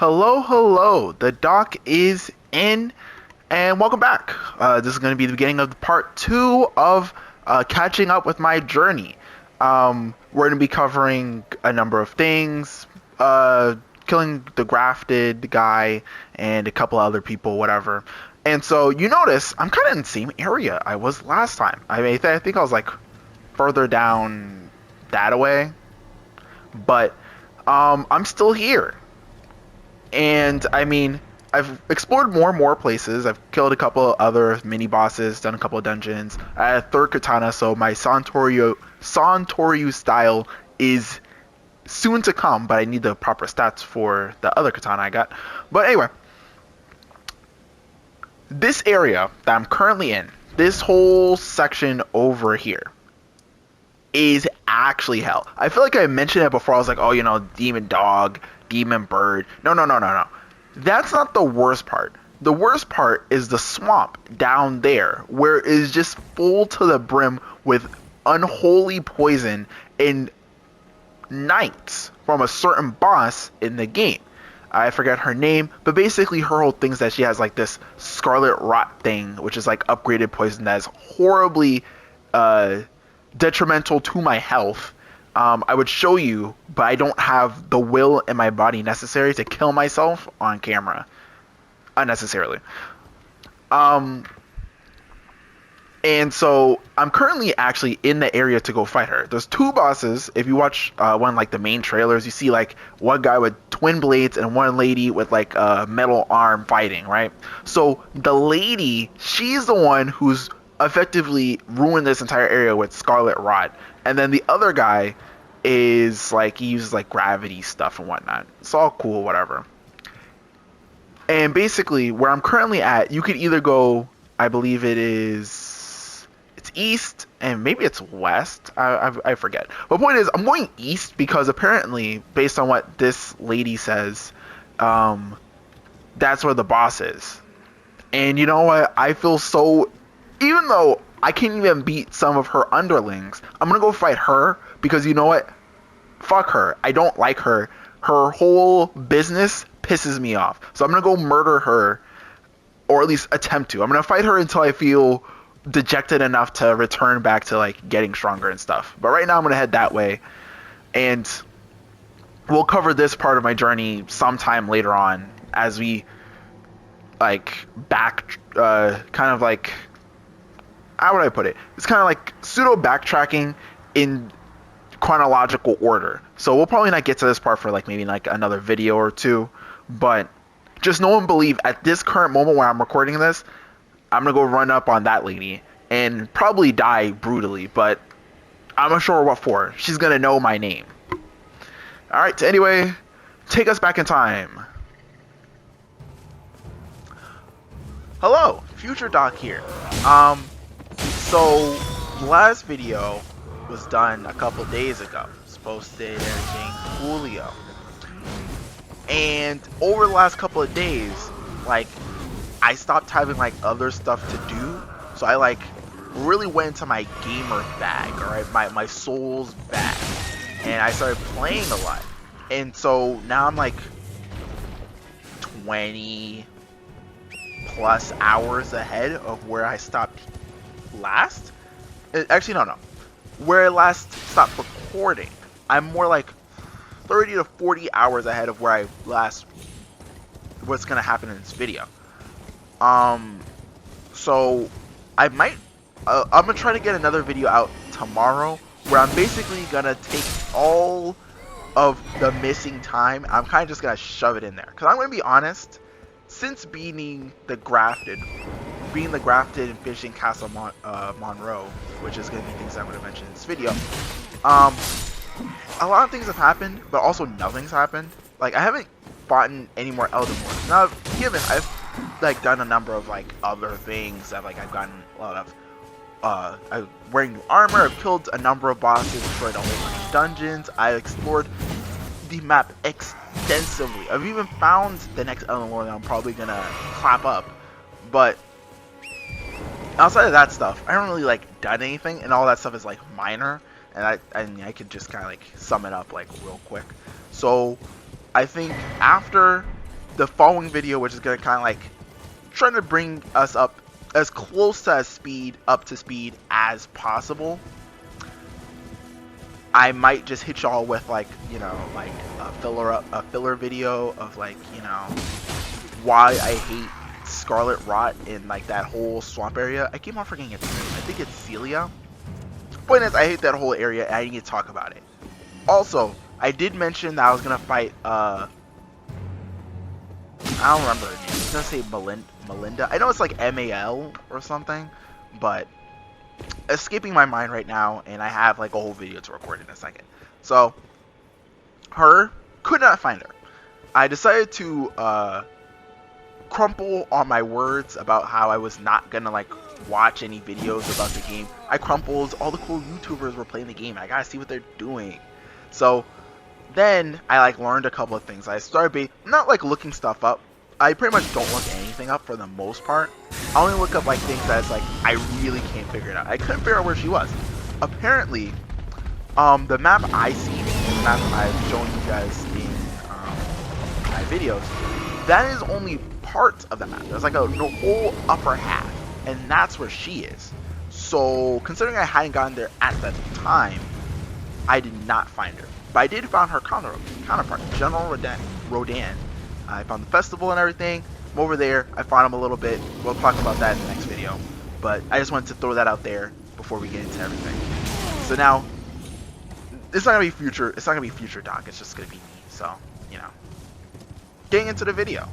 Hello, hello. The doc is in, and welcome back. This is going to be the beginning of part two of catching up with my journey. We're going to be covering a number of things, killing the grafted guy and a couple other people, whatever. And so you notice I'm kind of in the same area I was last time. I mean, I think I was like further down that away, but I'm still here. And I mean, I've explored more and more places. I've killed a couple other mini bosses, done a couple of dungeons. I had a third katana, so my Santoryu style is soon to come, but I need the proper stats for the other katana I got. But anyway, this area that I'm currently in, this whole section over here, is actually hell. I feel like I mentioned it before. I was like, oh, demon dog, demon bird. No. That's not the worst part. The worst part is the swamp down there, where it is just full to the brim with unholy poison and knights from a certain boss in the game. I forget her name, but basically her whole thing is that she has like this scarlet rot thing, which is like upgraded poison that is horribly detrimental to my health. I would show you, but I don't have the will in my body necessary to kill myself on camera unnecessarily. And so I'm currently actually in the area to go fight her. There's two bosses. If you watch one like the main trailers, you see like one guy with twin blades and one lady with like a metal arm fighting, right? So the lady, she's the one who's effectively ruined this entire area with scarlet rot, and then the other guy is like, he uses like gravity stuff and whatnot. It's all cool, whatever. And basically where I'm currently at, you could either go, I believe it's east and maybe it's west, I forget, but point is I'm going east because apparently based on what this lady says, that's where the boss is. And you know what, I feel so, even though I can't even beat some of her underlings, I'm gonna go fight her because you know what? Fuck her. I don't like her. Her whole business pisses me off. So I'm gonna go murder her, or at least attempt to. I'm gonna fight her until I feel dejected enough to return back to like getting stronger and stuff. But right now I'm gonna head that way, and we'll cover this part of my journey sometime later on as we like kind of like, how would I put it? It's kind of like pseudo backtracking in chronological order. So we'll probably not get to this part for like maybe like another video or two, but just know and believe at this current moment where I'm recording this, I'm gonna go run up on that lady and probably die brutally, but I'm not sure what for. She's gonna know my name. Alright, anyway, take us back in time. Hello, Future Doc here. So last video was done a couple days ago. It's posted everything Julio. And over the last couple of days, like, I stopped having like other stuff to do. So I like really went into my gamer bag, alright, my soul's bag. And I started playing a lot. And so now I'm like 20 plus hours ahead of where I stopped last. Actually, no. Where I last stopped recording. I'm more like 30 to 40 hours ahead of where I last, what's gonna happen in this video. So I might, I'm gonna try to get another video out tomorrow where I'm basically gonna take all of the missing time. I'm kind of just gonna shove it in there, because I'm gonna be honest, since being the grafted and finishing Castle Monroe, which is going to be things I'm going to mention in this video, a lot of things have happened, but also nothing's happened. Like, I haven't fought in any more Elden Wars. Now, given I've like done a number of like other things, I've gotten a lot of I'm wearing new armor, I've killed a number of bosses, destroyed a whole bunch of dungeons, I explored the map extensively. I've even found the next Elden War that I'm probably gonna clap up, but outside of that stuff, I haven't really like done anything, and all that stuff is like minor, and I could just kind of like sum it up like real quick. So I think after the following video, which is gonna kind of like trying to bring us up as close to speed as possible. I might just hit y'all with like, you know, like a filler video of like, you know, why I hate Scarlet Rot in like that whole swamp area. I keep on forgetting its name. I think it's Celia. Point is, I hate that whole area and I need to talk about it. Also, I did mention that I was gonna fight I don't remember her name. I was gonna say Melinda. I know it's like MAL or something, but escaping my mind right now, and I have like a whole video to record in a second. So, could not find her. I decided to crumple on my words about how I was not gonna like watch any videos about the game. I crumpled. All the cool YouTubers were playing the game. I gotta see what they're doing. So then I like learned a couple of things. I started not like looking stuff up. I pretty much don't look anything up for the most part. I only look up like things that's like I really can't figure it out. I couldn't figure out where she was. Apparently, the map I see, the map I've shown you guys in my videos, that is only part of the map. There's like a whole upper half, and that's where she is. So considering I hadn't gotten there at that time, I did not find her. But I did find her counterpart, General Rodan. I found the festival and everything. I'm over there. I found him a little bit. We'll talk about that in the next video. But I just wanted to throw that out there before we get into everything. So now, it's not gonna be future. It's not gonna be future Doc. It's just gonna be me. So you know, getting into the video.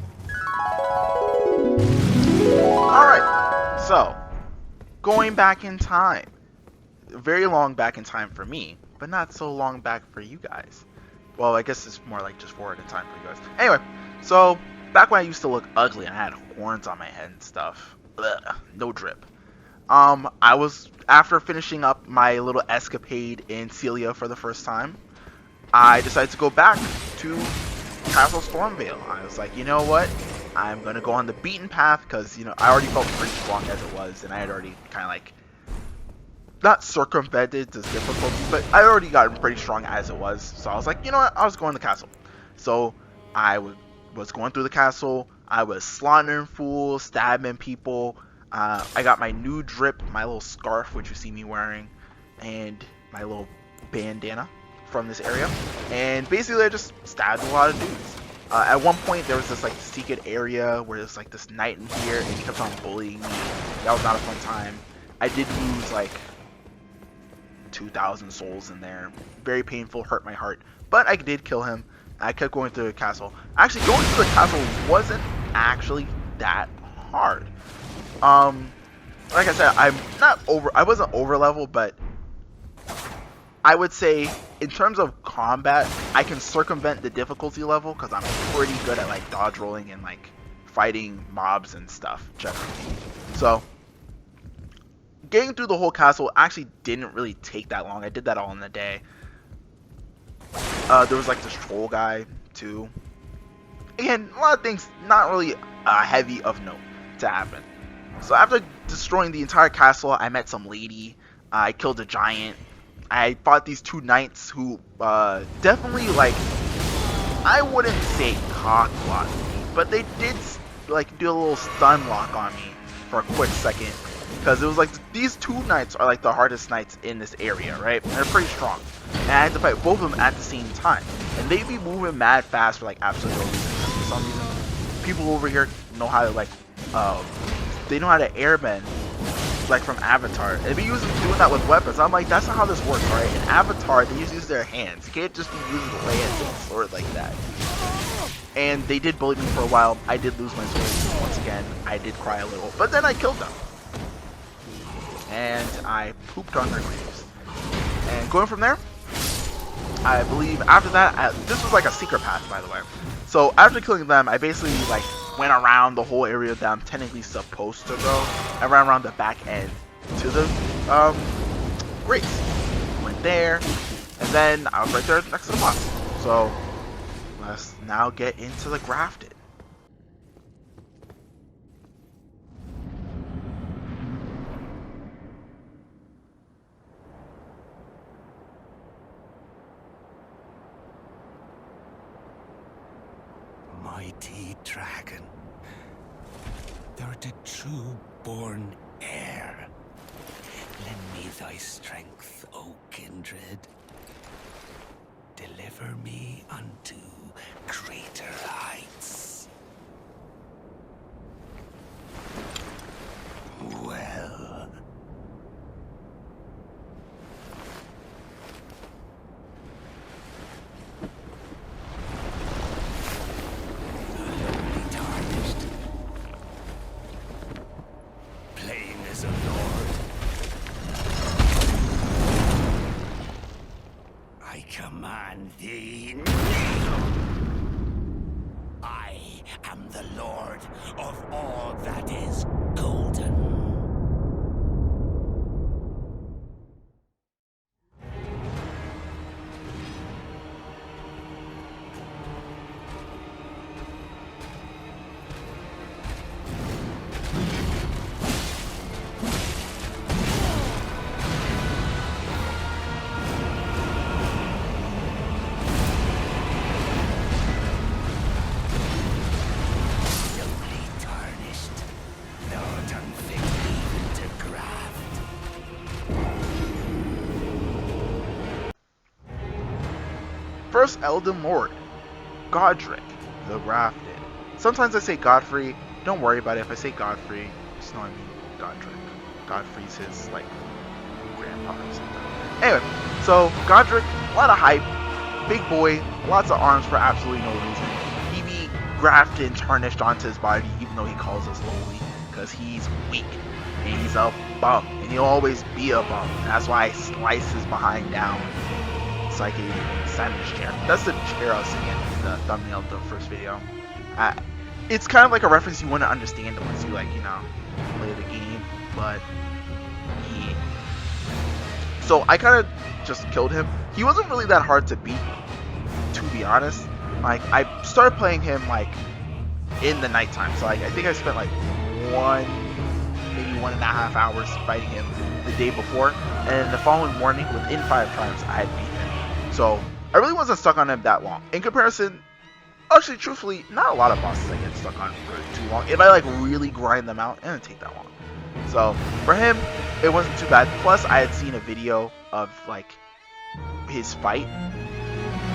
All right. So going back in time, very long back in time for me, but not so long back for you guys. Well, I guess it's more like just forward in time for you guys. Anyway, so back when I used to look ugly and I had horns on my head and stuff. Ugh, no drip. I was, after finishing up my little escapade in Celia for the first time, I decided to go back to Castle Stormvale. I was like, you know what? I'm going to go on the beaten path because, you know, I already felt pretty strong as it was, and I had already kind of like, not circumvented this difficulty, but I already gotten pretty strong as it was. So I was like, you know what? I was going to the castle. So I was going through the castle. I was slaughtering fools, stabbing people. I got my new drip, my little scarf, which you see me wearing, and my little bandana from this area. And basically, I just stabbed a lot of dudes. At one point, there was this like secret area where there's like this knight in here, and he kept on bullying me. That was not a fun time. I did lose like 2,000 souls in there. Very painful, hurt my heart. But I did kill him. I kept going through the castle. Actually, going through the castle wasn't actually that hard. Like I said, I wasn't over level, but I would say in terms of combat, I can circumvent the difficulty level because I'm pretty good at like dodge rolling and like fighting mobs and stuff generally. So getting through the whole castle actually didn't really take that long. I did that all in a day. There was like this troll guy too. Again, a lot of things not really heavy of note to happen. So after destroying the entire castle, I met some lady. I killed a giant. I fought these two knights who definitely like, I wouldn't say cock-blocked me, but they did like do a little stun lock on me for a quick second. Because it was like, these two knights are like the hardest knights in this area, right? And they're pretty strong. And I had to fight both of them at the same time. And they be moving mad fast for like absolutely no reason. For some reason, people over here know how to like, they know how to airbend, like from Avatar. And they be doing that with weapons. I'm like, that's not how this works, right? In Avatar, they use their hands. You can't just be using the lance and the sword like that. And they did bully me for a while. I did lose my sword once again. I did cry a little. But then I killed them. And I pooped on their graves. And going from there, I believe after that, this was like a secret path, by the way. So after killing them, I basically like went around the whole area that I'm technically supposed to go. I ran around the back end to the graves. Went there, and then I was right there next to the boss. So let's now get into the grafted. My mighty dragon. Thou art a true-born heir. Lend me thy strength, O kindred. Deliver me unto greater heights. Well. Lonely tarnished. Plain as a lord. I command thee, kneel! I am the lord of all that is golden. First Elden Lord, Godric, the Grafted. Sometimes I say Godfrey. Don't worry about it if I say Godfrey. Just know I mean Godric. Godfrey's his like grandpa or something. Anyway, so Godric, a lot of hype, big boy, lots of arms for absolutely no reason. He be grafted and tarnished onto his body, even though he calls us lowly, because he's weak and he's a bum, and he'll always be a bum. That's why I slice his behind down. So I can sit in his chair. That's the chair I was sitting in the thumbnail of the first video. It's kind of like a reference you wouldn't understand unless you like, play the game. But so I kind of just killed him. He wasn't really that hard to beat, to be honest. Like I started playing him like in the nighttime. So like I think I spent like maybe 1.5 hours fighting him the day before, and then the following morning, within 5 times, I had beat him. So I really wasn't stuck on him that long. In comparison, actually, truthfully, not a lot of bosses I get stuck on for too long. If I like really grind them out, it doesn't take that long. So for him, it wasn't too bad. Plus, I had seen a video of like his fight,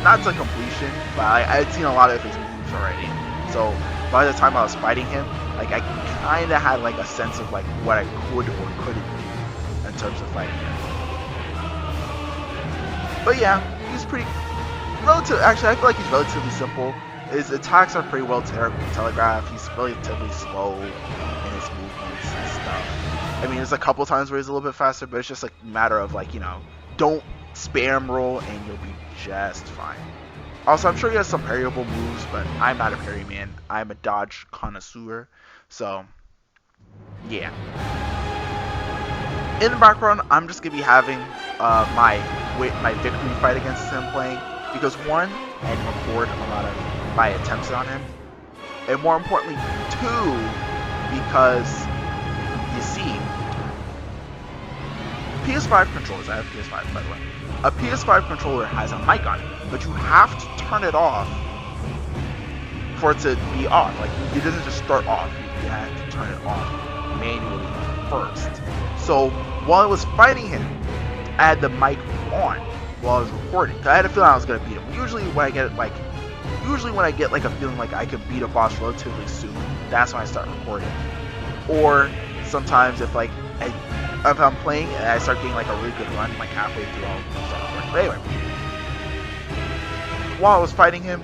not to completion, but I had seen a lot of his moves already. So by the time I was fighting him, like I kind of had like a sense of like what I could or couldn't do in terms of fighting him. But yeah, he's pretty relative. Actually, I feel like he's relatively simple. His attacks are pretty well telegraphed. He's relatively slow in his movements and stuff. I mean, there's a couple times where he's a little bit faster, but it's just like a matter of like, don't spam roll and you'll be just fine. Also, I'm sure he has some parryable moves, but I'm not a parry man. I'm a dodge connoisseur. So, yeah. In the background, I'm just gonna be having my victory fight against him playing, because one, I can record a lot of my attempts on him, and more importantly, two, because you see, PS5 controllers, I have PS5 by the way, a PS5 controller has a mic on it, but you have to turn it off for it to be off. Like, it doesn't just start off, you have to turn it off manually first. So while I was fighting him, I had the mic on while I was recording, cause I had a feeling I was gonna beat him. Usually when I get like a feeling like I could beat a boss relatively soon, that's when I start recording. Or sometimes if I'm playing and I start getting like a really good run, like halfway through, I'll start recording. But anyway, while I was fighting him,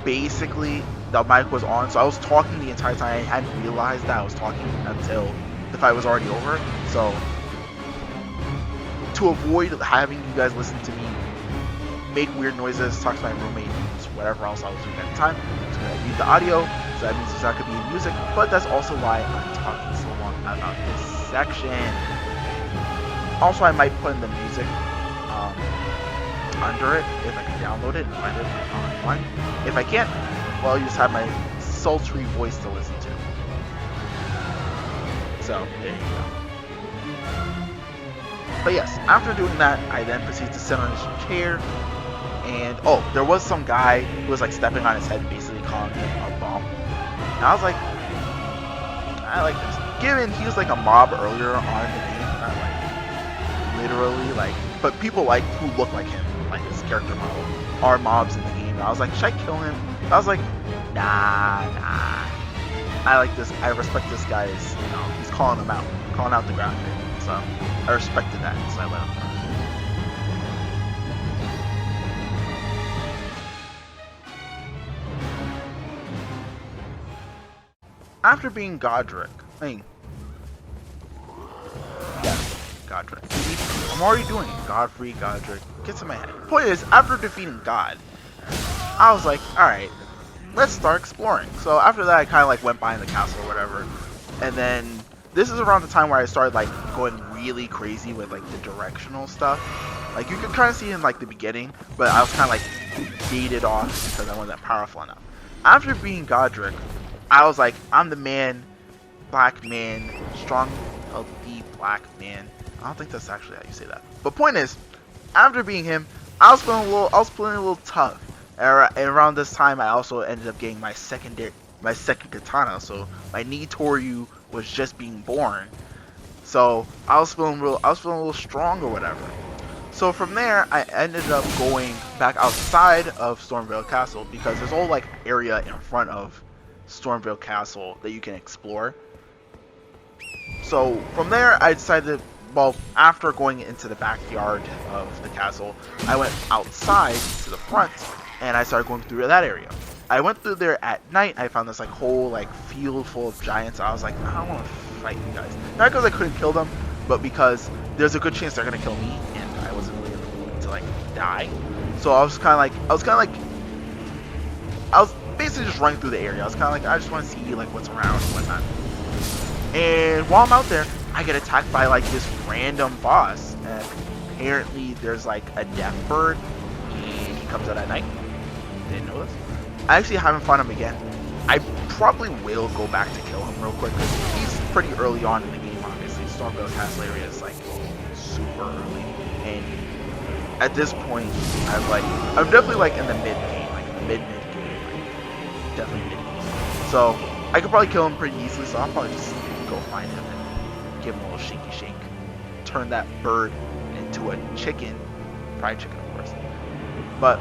basically the mic was on, so I was talking the entire time. I hadn't realized that I was talking until the fight was already over. So to avoid having you guys listen to me make weird noises, talk to my roommate, whatever else I was doing at the time, I was going to mute the audio, so that means there's not going to be music, but that's also why I'm talking so long about this section. Also, I might put in the music under it, if I can download it and find it online. If I can't, well, you just have my sultry voice to listen to. So, there you go. But yes, after doing that, I then proceeded to sit on his chair, and there was some guy who was like stepping on his head, basically calling him a bum. And I was like, I like this. Given he was like a mob earlier on in the game, not like literally like, but people like who look like him, like his character model, are mobs in the game. And I was like, should I kill him? I was like, nah. I like this. I respect this guy's, he's calling him out, calling out the graphic. So I respected that, so I let him go. After being Godric, Godric. I'm already doing it. Godfrey, Godric. Gets in my head. Point is, after defeating God, I was like, alright, let's start exploring. So after that, I kind of like went behind the castle or whatever. And then this is around the time where I started like going really crazy with like the directional stuff. Like you could kind of see in like the beginning, but I was kind of like gated off because I wasn't powerful enough. After being Godric, I was like, I'm the man, black man, strong, healthy black man. I don't think that's actually how you say that. But point is, after being him, I was feeling a little tough. And around this time, I also ended up getting my second katana. So my Nitoryu was just being born. So I was feeling a little strong or whatever. So from there, I ended up going back outside of Stormveil Castle because there's a whole like area in front of Stormveil Castle that you can explore. So from there, I decided, well, after going into the backyard of the castle, I went outside to the front and I started going through that area. I went through there at night. I found this like whole like field full of giants. I was like, I don't want to fight you guys. Not because I couldn't kill them, but because there's a good chance they're gonna kill me, and I wasn't really in the mood to like die. So I was basically just running through the area. I was kind of like, I just want to see like what's around and whatnot. And while I'm out there, I get attacked by like this random boss. And apparently there's like a death bird, and he comes out at night. Didn't know this. I actually haven't fought him again. I probably will go back to kill him real quick because he's pretty early on in the game. Obviously, Stormveil Castle area is like super early, and at this point, I'm definitely like in the mid game, like mid game, like definitely mid game. So I could probably kill him pretty easily. So I'll probably just go find him and give him a little shaky shake, turn that bird into a chicken, fried chicken, of course. But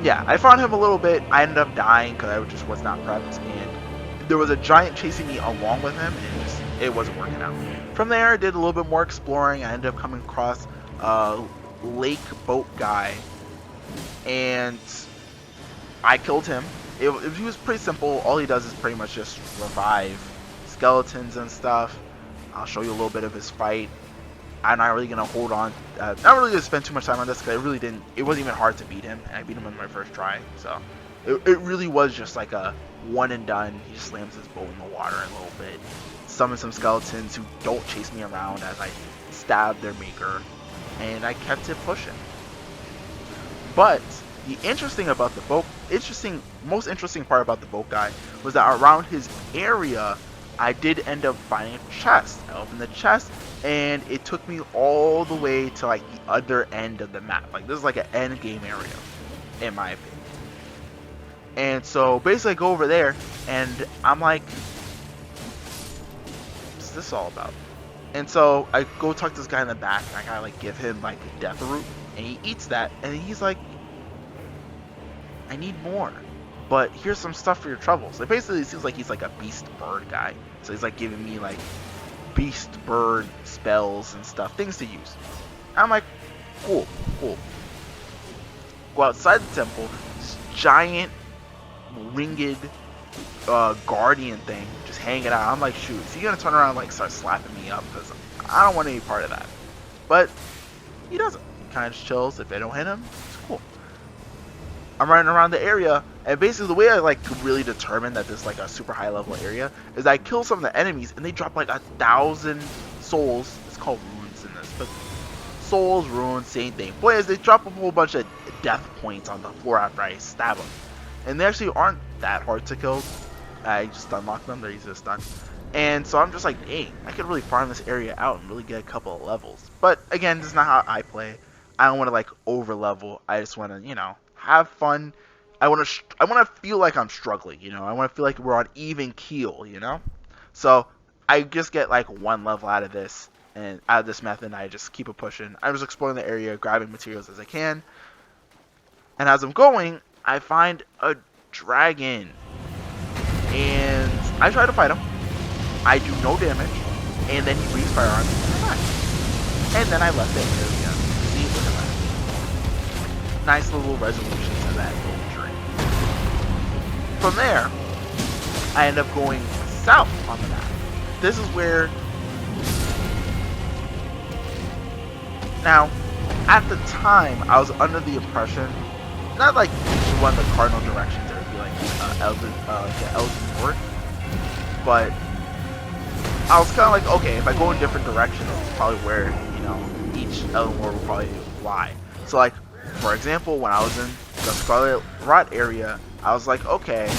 yeah, I fought him a little bit. I ended up dying because I just was not prepped, and there was a giant chasing me along with him, and it wasn't working out. From there, I did a little bit more exploring. I ended up coming across a lake boat guy, and I killed him. He was pretty simple. All he does is pretty much just revive skeletons and stuff. I'll show you a little bit of his fight. I'm not really gonna hold on. Not really gonna spend too much time on this because it wasn't even hard to beat him, and I beat him in my first try. So it really was just like a one and done. He just slams his bow in the water a little bit, summons some skeletons who don't chase me around as I stab their maker, and I kept it pushing. But the most interesting part about the boat guy was that around his area, I did end up finding a chest. I opened the chest, and it took me all the way to like the other end of the map. Like this is like an end game area, in my opinion. And so basically I go over there, and I'm like, what's this all about? And so I go talk to this guy in the back, and I gotta like give him like a death root, and he eats that, and he's like, I need more, but here's some stuff for your troubles. It basically seems like he's like a beast bird guy, so he's like giving me like beast bird spells and stuff, things to use. I'm like, cool. Go outside the temple, this giant winged guardian thing just hanging out. I'm like, shoot, is he gonna turn around and like start slapping me up? Because I don't want any part of that. But he doesn't. He kind of just chills. If I don't hit him, it's cool. I'm running around the area, and basically the way I like really determine that this is like a super high level area is I kill some of the enemies, and they drop like 1,000 souls. It's called runes in this, but souls, runes, same thing. Boy, as they drop a whole bunch of death points on the floor after I stab them, and they actually aren't that hard to kill. I just unlock them; they're easy to stun. And so I'm just like, dang, I could really farm this area out and really get a couple of levels. But again, this is not how I play. I don't want to like over level. I just want to, have fun, I want to feel like I'm struggling, you know. I want to feel like we're on even keel, you know. So I just get like one level out of this, and out of this method, and I just keep it pushing. I'm just exploring the area, grabbing materials as I can, and as I'm going, I find a dragon, and I try to fight him. I do no damage, and then he breathes fire on me, and I die. And then I left it area. See, look at that. Nice little resolution to that little journey. From there, I end up going south on the map. This is where... Now, at the time, I was under the impression, not like each one of the cardinal directions, there would be like Elden Ring-more, but I was kind of like, okay, if I go in different directions, it's probably where, you know, each Elden Ring will probably lie. So like, for example, when I was in the Scarlet Rot area, I was like, okay.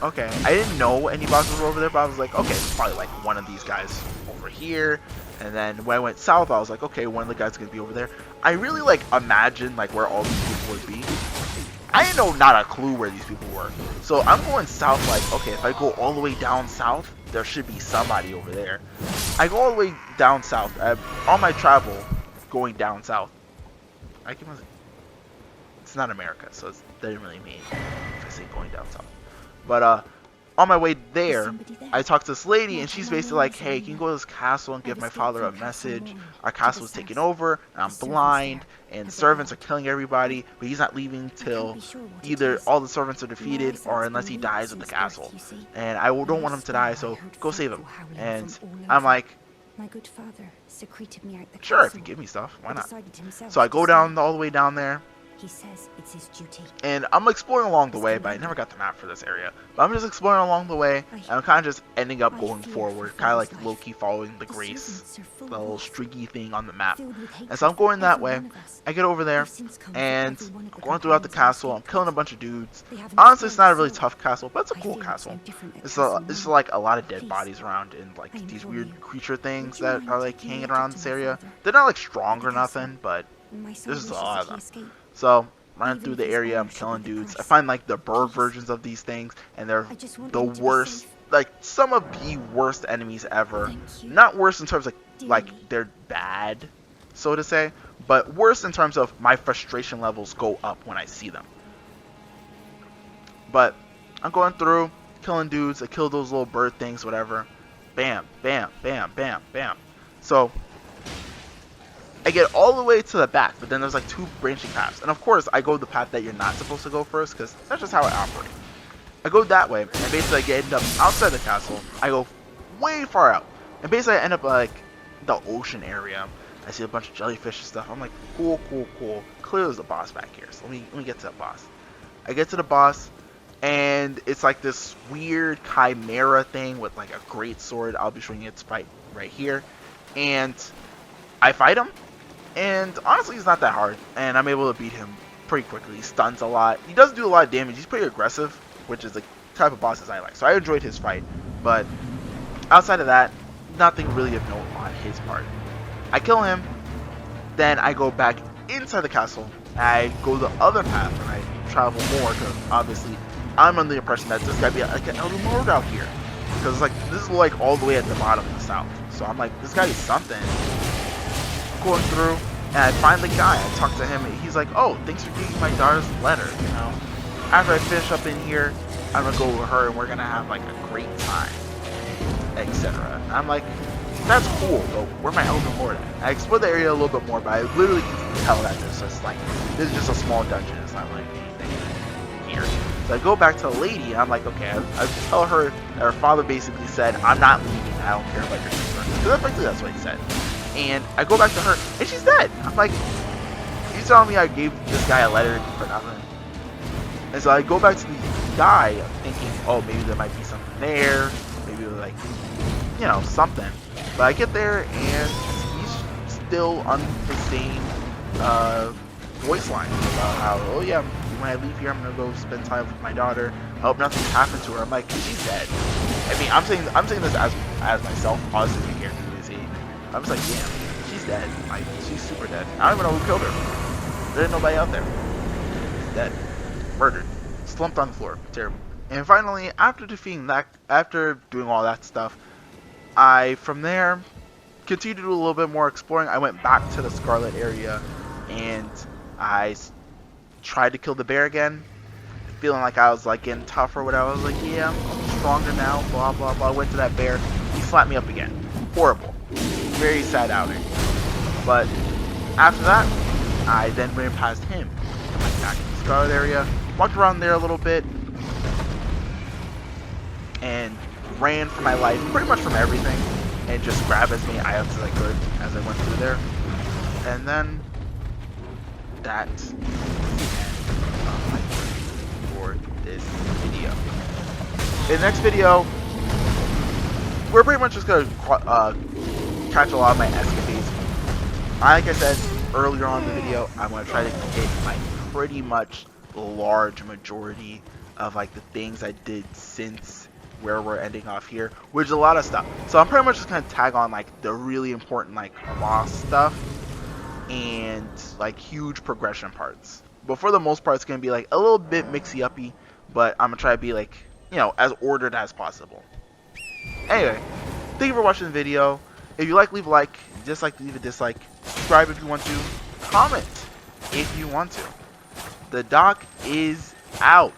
I didn't know any bosses were over there, but I was like, okay, it's probably like one of these guys over here. And then when I went south, I was like, okay, one of the guys is gonna be over there. I really like imagined like where all these people would be. I didn't know not a clue where these people were. So I'm going south like, okay, if I go all the way down south, there should be somebody over there. I go all the way down south. On my travel, going down south. It's not America, so it doesn't really mean if I say going down south. But on my way there, I talked to this lady, and she's basically like, hey, can you go to this castle and give my father a message? Our castle is taken over, and I'm blind, and the servants are killing everybody, but he's not leaving till either all the servants are defeated, or unless he dies at the castle. And I don't want him to die, so go save him. And I'm like, sure, if you give me stuff, why not? So I go down all the way down there. He says it's his duty. And I'm exploring along the way, but I never got the map for this area. But I'm just exploring along the way, and I'm kind of just ending up going forward, kind of like low-key following the grace, the little streaky thing on the map. And so I'm going that way. I get over there, and I'm going throughout the castle. I'm killing a bunch of dudes. Honestly, it's not a really tough castle, but it's a cool castle. It's like a lot of dead bodies around, and like these weird creature things that are like hanging around this area. They're not like strong or nothing, but there's just a lot of them. So, running through the area, I'm killing dudes. I find like the bird versions of these things, and they're the worst, like some of the worst enemies ever. Not worse in terms of like they're bad, so to say, but worse in terms of my frustration levels go up when I see them. But I'm going through, killing dudes. I kill those little bird things, whatever. Bam, bam, bam, bam, bam. So I get all the way to the back, but then there's like two branching paths. And of course, I go the path that you're not supposed to go first, because that's just how I operate. I go that way, and basically I end up outside the castle. I go way far out. And basically I end up like the ocean area. I see a bunch of jellyfish and stuff. I'm like, cool. Clearly there's a boss back here. So let me get to the boss. I get to the boss, and it's like this weird chimera thing with like a great sword. I'll be showing you its fight right here. And I fight him. And honestly, he's not that hard, and I'm able to beat him pretty quickly. He stuns a lot. He doesn't do a lot of damage. He's pretty aggressive, which is the type of bosses I like. So I enjoyed his fight, but outside of that, nothing really of note on his part. I kill him, then I go back inside the castle. I go the other path, and I travel more, because obviously I'm under the impression that this guy be like an Elden Ring out here, because like this is like all the way at the bottom of the south. So I'm like, this guy is something. Going through, and I find the guy. I talk to him, and he's like, oh, thanks for getting my daughter's letter, you know. After I finish up in here, I'm gonna go with her, and we're gonna have like a great time, etc. I'm like, that's cool, but where my Elden Lord at? I explored the area a little bit more, but I literally can tell that this is just a small dungeon. It's not like anything here. So I go back to the lady, and I'm like, okay, I tell her that her father basically said, I'm not leaving, I don't care about your concern. Because effectively that's what he said. And I go back to her, and she's dead. I'm like, you telling me I gave this guy a letter for nothing? And so I go back to the guy, thinking, oh, maybe there might be something there, maybe like, you know, something. But I get there, and he's still on the same voice line about how, oh yeah, when I leave here, I'm gonna go spend time with my daughter. I hope nothing's happened to her. I'm like, she's dead. I mean, I'm saying this as myself, positive here. I'm just like, damn, she's dead. Like, she's super dead. I don't even know who killed her. There ain't nobody out there. She's dead. Murdered. slumped on the floor. Terrible. And finally, after defeating that, after doing all that stuff, I from there continued to do a little bit more exploring. I went back to the Scarlet area, and I tried to kill the bear again, feeling like I was like getting tough or whatever. I was like, yeah, I'm stronger now. Blah blah blah. Went to that bear. He slapped me up again. Horrible. Very sad outing. But after that, I then ran past him. Went back to the Scarlet area, walked around there a little bit, and ran for my life, pretty much from everything, and just grabbed as many items as I could as I went through there. And then that's the end of my journey for this video. In the next video, we're pretty much just gonna catch a lot of my escapades. Like I said earlier on in the video, I'm gonna try to hit like pretty much the large majority of like the things I did since where we're ending off here, which is a lot of stuff. So I'm pretty much just gonna tag on like the really important like boss stuff and like huge progression parts. But for the most part, it's gonna be like a little bit mixy uppy, but I'm gonna try to be like, you know, as ordered as possible. Anyway, thank you for watching the video. If you like, leave a like. Dislike, leave a dislike. Subscribe if you want to. Comment if you want to. The doc is out.